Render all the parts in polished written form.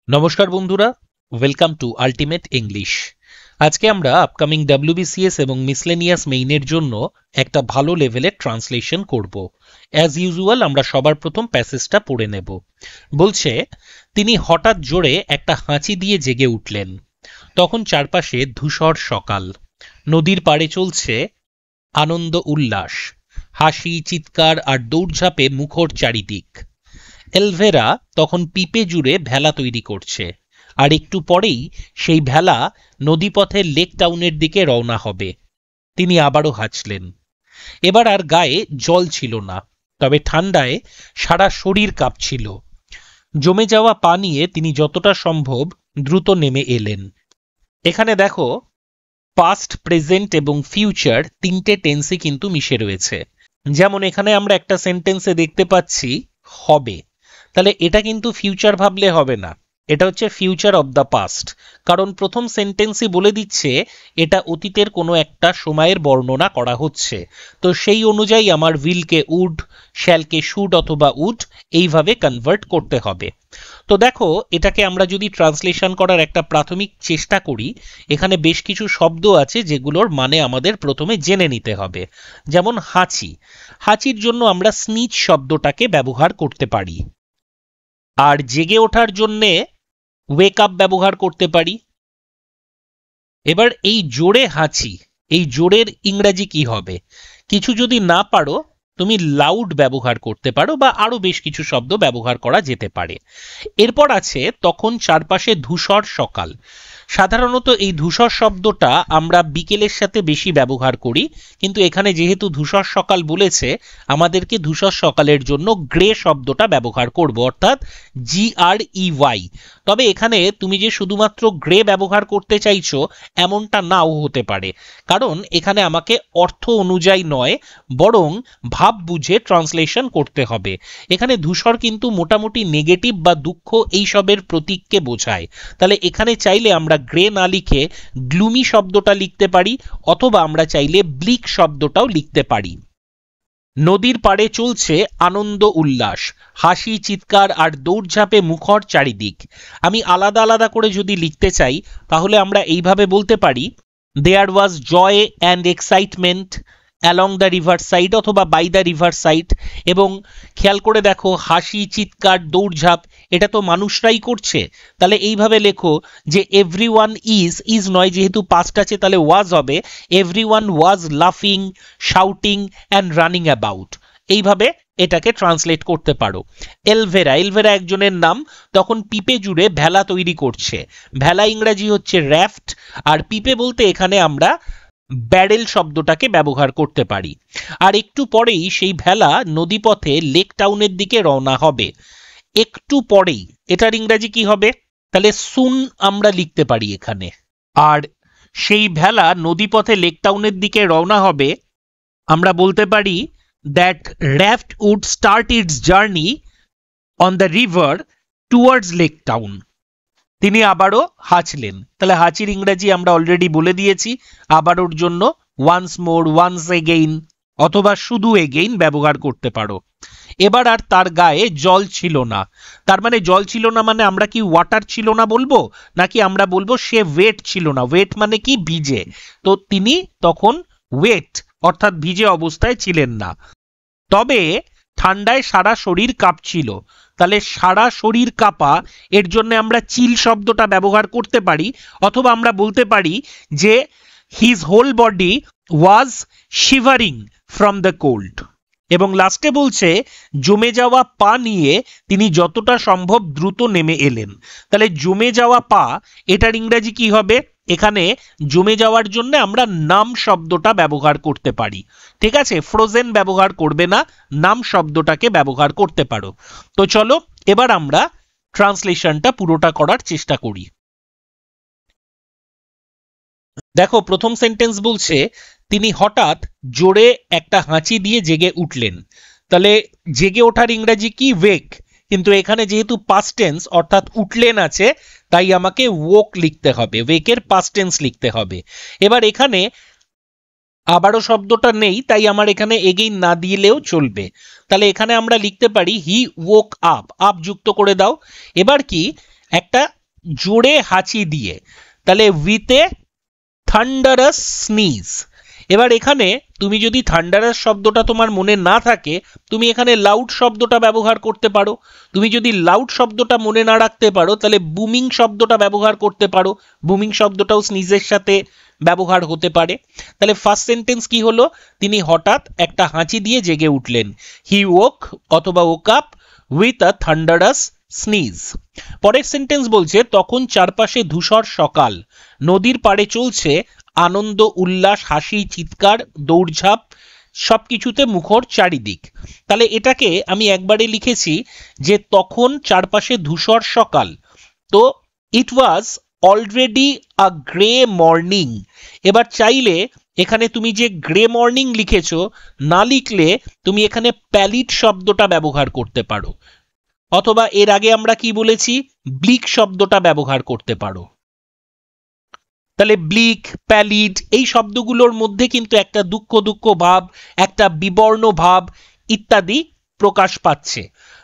নমস্কার বন্ধুরা, welcome to ultimate English. আজকে আমরা আপকামিং ডাব্লিউবিসিএস এবং মিসলেনিয়াস মেইনের জন্য একটা ভালো লেভেলের ট্রান্সলেশন করব। অ্যাজ ইউজুয়াল আমরা সবার প্রথম প্যাসেজটা পড়ে নেব। বলছে, তিনি হঠাৎ জোরে একটা হাঁচি দিয়ে জেগে উঠলেন। তখন চারপাশে ধূসর সকাল। নদীর পাড়ে চলছে আনন্দ উল্লাস, হাসি, চিৎকার আর দৌড়ঝাঁপে মুখর চারিদিক। এলভেরা তখন পিপে জুড়ে ভেলা তৈরি করছে, আর একটু পরেই সেই ভেলা নদীপথের লেক টাউনের দিকে রওনা হবে। তিনি আবারও হাঁচলেন। এবার আর গায়ে জল ছিল না, তবে ঠান্ডায় সারা শরীর কাঁপছিল। জমে যাওয়া পা নিয়ে তিনি যতটা সম্ভব দ্রুত নেমে এলেন। এখানে দেখো, পাস্ট, প্রেজেন্ট এবং ফিউচার তিনটে টেন্সই কিন্তু মিশে রয়েছে। যেমন এখানে আমরা একটা সেন্টেন্সে দেখতে পাচ্ছি হবে, তাহলে এটা কিন্তু ফিউচার ভাবলে হবে না, এটা হচ্ছে ফিউচার অব দ্য পাস্ট, কারণ প্রথম সেন্টেন্সই বলে দিচ্ছে এটা অতীতের কোনো একটা সময়ের বর্ণনা করা হচ্ছে। তো সেই অনুযায়ী আমার উইলকে উড, শ্যালকে শুড অথবা উড এইভাবে কনভার্ট করতে হবে। তো দেখো, এটাকে আমরা যদি ট্রান্সলেশন করার একটা প্রাথমিক চেষ্টা করি, এখানে বেশ কিছু শব্দ আছে যেগুলোর মানে আমাদের প্রথমে জেনে নিতে হবে। যেমন হাঁচি, হাঁচির জন্য আমরা স্নিচ শব্দটাকে ব্যবহার করতে পারি, আর জেগে ওঠার জন্যে ওয়েক আপ ব্যবহার করতে পারি। এবার এই জোরে হাঁচি, এই জোরের ইংরাজি কি হবে? কিছু যদি না পারো, তুমি লাউড ব্যবহার করতে পারো, বা আরো বেশ কিছু শব্দ ব্যবহার করা যেতে পারে। এরপর আছে তখন চারপাশে ধূসর সকাল। সাধারণত এই ধূসর শব্দটা আমরা বিকেলের সাথে বেশি ব্যবহার করি, কিন্তু এখানে যেহেতু ধূসর সকাল বলেছে, আমাদেরকে ধূসর সকালের জন্য গ্রে শব্দটা ব্যবহার করব, অর্থাৎ GREY। তবে এখানে তুমি যে শুধুমাত্র গ্রে ব্যবহার করতে চাইছো এমনটা নাও হতে পারে, কারণ এখানে আমাকে অর্থ অনুযায়ী নয়, বরং ভাব বুঝে ট্রান্সলেশন করতে হবে। এখানে ধূসর কিন্তু মোটামুটি নেগেটিভ বা দুঃখ এইসবের প্রতীককে বোঝায়। তাহলে এখানে চাইলে আমরা গ্রে না লিখে গ্লুমি শব্দটা লিখতে পারি, অথবা আমরা চাইলে ব্লিক শব্দটাও লিখতে পারি। নদীর পাড়ে চলছে আনন্দ উল্লাস, হাসি, চিৎকার আর দৌড়ঝাঁপে মুখর চারিদিক। আমি আলাদা আলাদা করে যদি লিখতে চাই, তাহলে আমরা এইভাবে বলতে পারি, there was joy and excitement along the river side অথবা বাই দ্য রিভার সাইড। এবং খেয়াল করে দেখো, হাসি, চিৎকার, দৌড়ঝাঁপ এটা তো মানুষরাই করছে, তাহলে এইভাবে লেখো যে এভরিওয়ান ইজ নয়, যেহেতু পাস্ট আছে তাহলে ওয়াজ হবে, এভরিওয়ান ওয়াজ লাফিং, শাউটিং অ্যান্ড রানিং অ্যাবাউট। এইভাবে এটাকে ট্রান্সলেট করতে পারো। এলভেরা, এলভেরা একজনের নাম, তখন পিপে জুড়ে ভেলা তৈরি করছে। ভেলা ইংরাজি হচ্ছে র্যাফট, আর পিপে বলতে এখানে আমরা ব্যারেল শব্দটাকে ব্যবহার করতে পারি। আর একটু পরেই সেই ভেলা নদীপথে লেক টাউনের দিকে রওনা হবে। একটু পরেই, এটার ইংরাজি কি হবে? তাহলে সুন আমরা লিখতে পারি এখানে। আর সেই ভেলা নদীপথে লেক টাউনের দিকে রওনা হবে, আমরা বলতে পারি that raft would start its journey on the river towards Lake Town। তিনি আবারও হাঁচলেন, তাহলে হাঁচির ইংরাজি আমরা অলরেডি বলে দিয়েছি। আবারোর জন্য ওয়ান্স মোর, ওয়ান্স এগেইন অথবা শুধু এগেইন ব্যবহার করতে পারো। এবার আর তার গায়ে জল ছিল না। তার মানে জল ছিল না মানে আমরা কি ওয়াটার ছিল না বলবো, নাকি আমরা বলবো সে ওয়েট ছিল না? ওয়েট মানে কি? ভিজে। তো তিনি তখন ওয়েট অর্থাৎ ভিজে অবস্থায় ছিলেন না, তবে ঠান্ডায় সারা শরীর কাঁপছিল। তাহলে সারা শরীর কাঁপা, এর জন্য আমরা চিল শব্দটা ব্যবহার করতে পারি, অথবা আমরা বলতে পারি যে his whole body was shivering from the cold. এবং লাস্টে বলছে জমে যাওয়া পা নিয়ে তিনি যতটা সম্ভব দ্রুত নেমে এলেন। তাহলে জমে যাওয়া পা, এটার ইংরাজি কি হবে? এখানে জমে যাওয়ার জন্য আমরা নাম শব্দটা ব্যবহার করতে পারি। ঠিক আছে, ফ্রোজেন ব্যবহার করবে না, নাম শব্দটাকে ব্যবহার করতে পারো। তো চলো এবার আমরা ট্রান্সলেশনটা পুরোটা করার চেষ্টা করি। দেখো, প্রথম সেন্টেন্স বলছে তিনি হঠাৎ জোরে একটা হাঁচি দিয়ে জেগে উঠলেন। তাহলে জেগে ওঠার ইংরাজি কি? ওয়েক। কিন্তু এখানে যেহেতু পাস্ট টেন্স অর্থাৎ উঠলেন আছে, তাই আমাকে ওক লিখতে হবে, ওয়েকের পাস্ট টেন্স লিখতে হবে। এবার এখানে আবারও শব্দটা নেই, তাই আমার এখানে এগেইন না দিলেও চলবে। তাহলে এখানে আমরা লিখতে পারি হি ওক আপ, আপ যুক্ত করে দাও। এবার কি, একটা জোরে হাঁচি দিয়ে, তাহলে উইথ এ থান্ডারাস স্নিজ। এবার এখানে তুমি যদি থান্ডারাস শব্দটা তোমার মনে না থাকে, তুমি এখানে লাউড শব্দটা ব্যবহার করতে পারো। তুমি যদি লাউড শব্দটা মনে না রাখতে পারো, তাহলে বুমিং শব্দটা ব্যবহার করতে পারো। বুমিং শব্দটাও স্নিজের সাথে ব্যবহার হতে পারে। তাহলে ফার্স্ট সেন্টেন্স কি হলো? তিনি হঠাৎ একটা হাঁচি দিয়ে জেগে উঠলেন। হি ওক অথবা woke up with a thunderous sneeze. পরের সেন্টেন্স বলছে, তখন চারপাশে ধূসর সকাল, নদীর পাড়ে চলছে আনন্দ উল্লাস, হাসি, চিৎকার, দৌড়ঝাঁপ, সবকিছুতে মুখর চারিদিক। তাহলে এটাকে আমি একবারে লিখেছি যে তখন চারপাশে ধূসর সকাল। তো it was already a grey morning. এবার চাইলে এখানে তুমি যে গ্রে মর্নিং লিখেছো না লিখলে তুমি এখানে প্যালিড শব্দটা ব্যবহার করতে পারো, অথবা এর আগে আমরা কি বলেছি, ব্লিক শব্দটা ব্যবহার করতে পারো। তাহলে ব্লিক, প্যালিড এই শব্দগুলোর মধ্যে কিন্তু একটা দুঃখ দুঃখ ভাব, একটা বিবর্ণ ভাব ইত্যাদি প্রকাশ পাচ্ছে।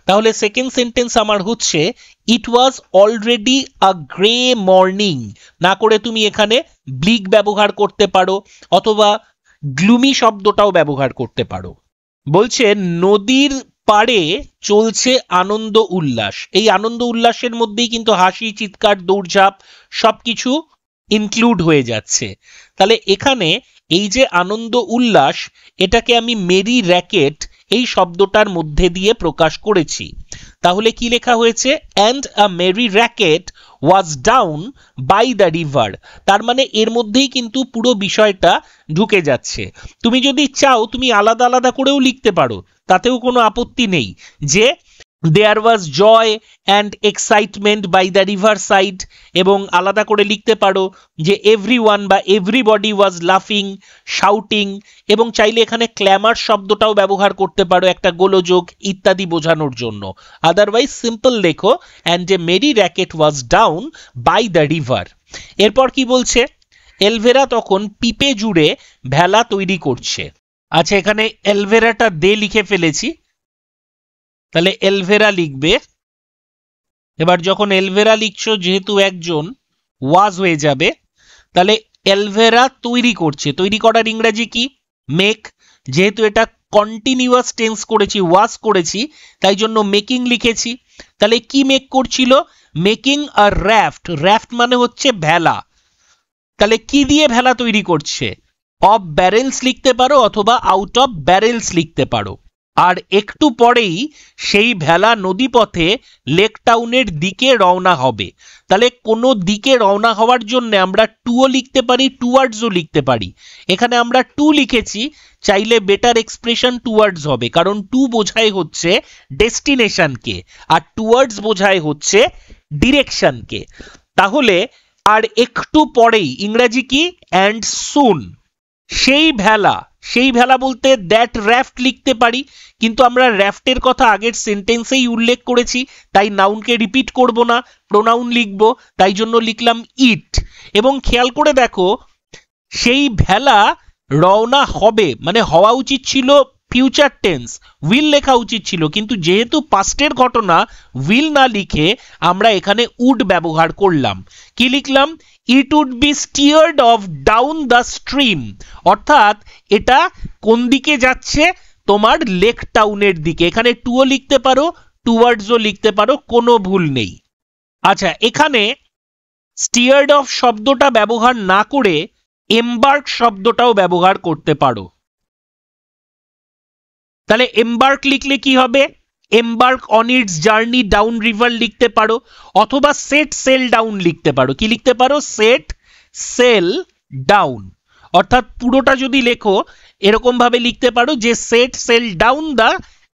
তাহলে সেকেন্ড সেন্টেন্স আমার হচ্ছে it was already a grey morning, না করে তুমি এখানে ব্লিক ব্যবহার করতে পারো, অথবা গ্লুমি শব্দটাও ব্যবহার করতে পারো। বলছে নদীর পাড়ে চলছে আনন্দ উল্লাস। এই আনন্দ উল্লাসের মধ্যেই কিন্তু হাসি, চিৎকার, দৌড়ঝাঁপ সবকিছু ইনক্লুড হয়ে যাচ্ছে। তাহলে এখানে এই যে আনন্দ উল্লাস, এটাকে আমি মেরি র্যাকেট এই শব্দটার মধ্যে দিয়ে প্রকাশ করেছি। তাহলে কি লেখা হয়েছে? And a merry racket was down by the river. তার মানে এর মধ্যেই কিন্তু পুরো বিষয়টা ঢুকে যাচ্ছে। তুমি যদি চাও তুমি আলাদা আলাদা করেও লিখতে পারো, তাতেও কোনো আপত্তি নেই। যে there was joy and excitement by the river side, এবং আলাদা করে লিখতে পারো যে everyone বা everybody was laughing, shouting, এবং চাইলে এখানে ক্ল্যামার শব্দটাও ব্যবহার করতে পারো একটা গোলযোগ ইত্যাদি বোঝানোর জন্য। আদারওয়াইজ সিম্পল লেখো and a merry racket was down by the river। এরপর কি বলছে? এলভেরা তখন পিপে জুড়ে ভেলা তৈরি করছে। আচ্ছা, এখানে এলভেরাটা দে লিখে ফেলেছি, তাহলে এলভেরা লিখবে। এবার যখন এলভেরা লিখছো, যেহেতু একজন ওয়াজ হয়ে যাবে, তাহলে এলভেরা তৈরি করছে। তৈরি করার ইংরেজি কি? মেক। যেহেতু এটা কন্টিনিউয়াস টেন্স করেছি, ওয়াজ করেছি, তাই জন্য মেকিং লিখেছি। তাহলে কি মেক করছিল? মেকিং আ র্যাফট। র্যাফট মানে হচ্ছে ভেলা। তাহলে কি দিয়ে ভেলা তৈরি করছে? অফ ব্যারেলস লিখতে পারো, অথবা আউট অফ ব্যারেলস লিখতে পারো। আর একটু পরেই সেই ভেলা নদীপথে লেক টাউনের দিকে রওনা হবে। তাহলে কোনো দিকে রওনা হওয়ার জন্য আমরা টুও লিখতে পারি, টুয়ার্ডসও লিখতে পারি। এখানে আমরা টু লিখেছি, চাইলে বেটার এক্সপ্রেশন টুয়ার্ডস হবে, কারণ টু বোঝায় হচ্ছে ডেস্টিনেশনকে, আর টুয়ার্ডস বোঝায় হচ্ছে ডিরেকশনকে। তাহলে আর একটু পরেই ইংরেজি কি? অ্যান্ড সুন। সেই ভেলা, সেই ভেলা বলতে দ্যাট র্যাফট লিখতে পারি, কিন্তু আমরা র্যাফটের কথা আগের সেন্টেন্সেই উল্লেখ করেছি, তাই নাউনকে রিপিট করব না, প্রোনাউন লিখব, তাই জন্য লিখলাম ইট। এবং খেয়াল করে দেখো, সেই ভেলা রওনা হবে, মানে হওয়া উচিত ছিল ফিউচার টেন্স, উইল লেখা উচিত ছিল, কিন্তু যেহেতু পাস্টের ঘটনা, উইল না লিখে আমরা এখানে উড ব্যবহার করলাম। কি লিখলাম? It would be steered off down the stream. অর্থাৎ এটা কোন দিকে যাচ্ছে? তোমার লেক টাউনের দিকে। এখানে টুও লিখতে পারো, টুয়ার্ডসও লিখতে পারো, কোনো ভুল নেই। আচ্ছা, এখানে স্টিয়ার্ড অফ শব্দটা ব্যবহার না করে এমবার্ক শব্দটাও ব্যবহার করতে পারো। তাহলে এমবার্ক লিখলে কি হবে? এমবার্ক on it's journey down river লিখতে পারো, অথবা সেট সেল ডাউন লিখতে পারো। কি লিখতে পারো? Set sail down. অর্থাৎ পুরোটা যদি লেখো এরকম ভাবে লিখতে পারো যে set sail down the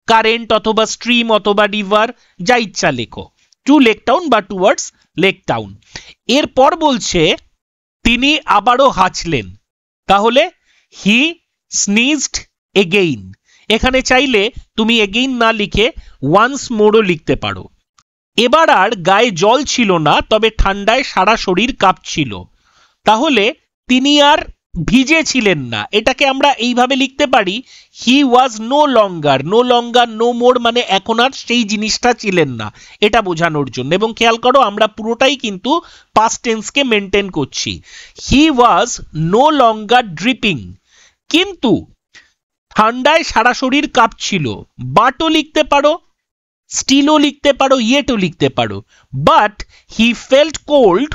current, অথবা স্ট্রিম, অথবা রিভার, যা ইচ্ছা লেখো, টু লেক টাউন বা টুয়ার্ডস লেক টাউন। এরপর বলছে তিনি আবারও হাঁচলেন। তাহলে হি স্নিজড এগেইন। এখানে চাইলে তুমি এগেইন না লিখে ওয়ান্স মোরও লিখতে পারো। এবার আর গায়ে জল ছিল না, তবে ঠান্ডায় সারা শরীর কাঁপছিল। তাহলে তিনি আর ভিজে ছিলেন না, এটাকে আমরা এইভাবে লিখতে পারি he was no longer, no longer no more মানে এখন আর সেই জিনিসটা ছিলেন না, এটা বোঝানোর জন্য। এবং খেয়াল করো আমরা পুরোটাই কিন্তু পাস্ট টেন্সকে মেনটেন করছি। হি ওয়াজ নো লঙ্গার ড্রিপিং, কিন্তু ঠান্ডায় সারা শরীর কাঁপছিল, বাটও লিখতে পারো, স্টিলও লিখতে পারো, ইয়েটও লিখতে পারো, but he felt cold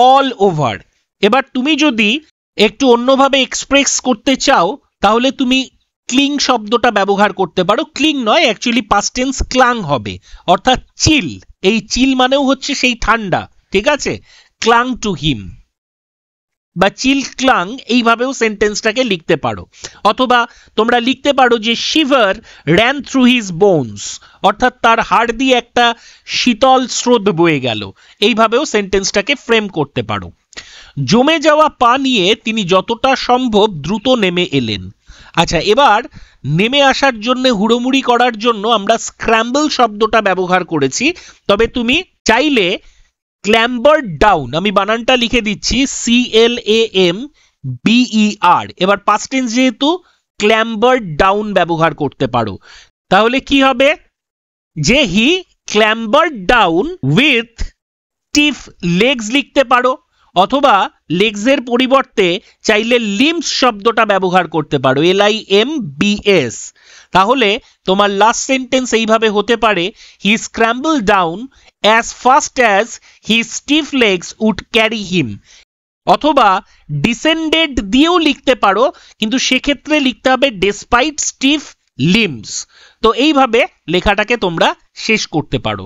all over. এবার তুমি যদি একটু অন্যভাবে এক্সপ্রেস করতে চাও তাহলে তুমি ক্লিং শব্দটা ব্যবহার করতে পারো। ক্লিং নয়, অ্যাকচুয়ালি পাস্ট টেন্স ক্লাং হবে, অর্থাৎ চিল। এই চিল মানেও হচ্ছে সেই ঠান্ডা, ঠিক আছে? ক্লাং টু হিম বা চিল ক্লাং, এইভাবেও সেন্টেন্সটাকে লিখতে পারো। অথবা তোমরা লিখতে পারো যে শিভার র্যান থ্রু হিজ বোনস, অর্থাৎ তার হাড় দিয়ে একটা শীতল স্রোত বয়ে গেল, এইভাবেও সেন্টেন্সটাকে ফ্রেম করতে পারো। জমে যাওয়া পা নিয়ে তিনি যতটা সম্ভব দ্রুত নেমে এলেন। আচ্ছা, এবার নেমে আসার জন্য, হুড়োমুড়ি করার জন্য আমরা স্ক্র্যাম্বল শব্দটা ব্যবহার করেছি, তবে তুমি চাইলে ক্ল্যাম্বার্ড ডাউন, আমি বানানটা লিখে দিচ্ছি, CLAMBER, এবার পাস্ট টেন্স যেহেতু ক্ল্যাম্বার্ড ডাউন ব্যবহার করতে পারো। তাহলে কি হবে যে হি ক্ল্যাম্বার্ড ডাউন উইথ স্টিফ লেগস লিখতে পারো, অথবা লেগসের পরিবর্তে চাইলে লিম্বস শব্দটা ব্যবহার করতে পারো, LIMBS। তাহলে তোমার লাস্ট সেন্টেন্স এইভাবে হতে পারে he scramble down as fast as his stiff legs would carry him, অথবা ডিসেন্ডেড দিয়েও লিখতে পারো, কিন্তু সেক্ষেত্রে লিখতে হবে despite stiff limbs। তো এইভাবে লেখাটাকে তোমরা শেষ করতে পারো।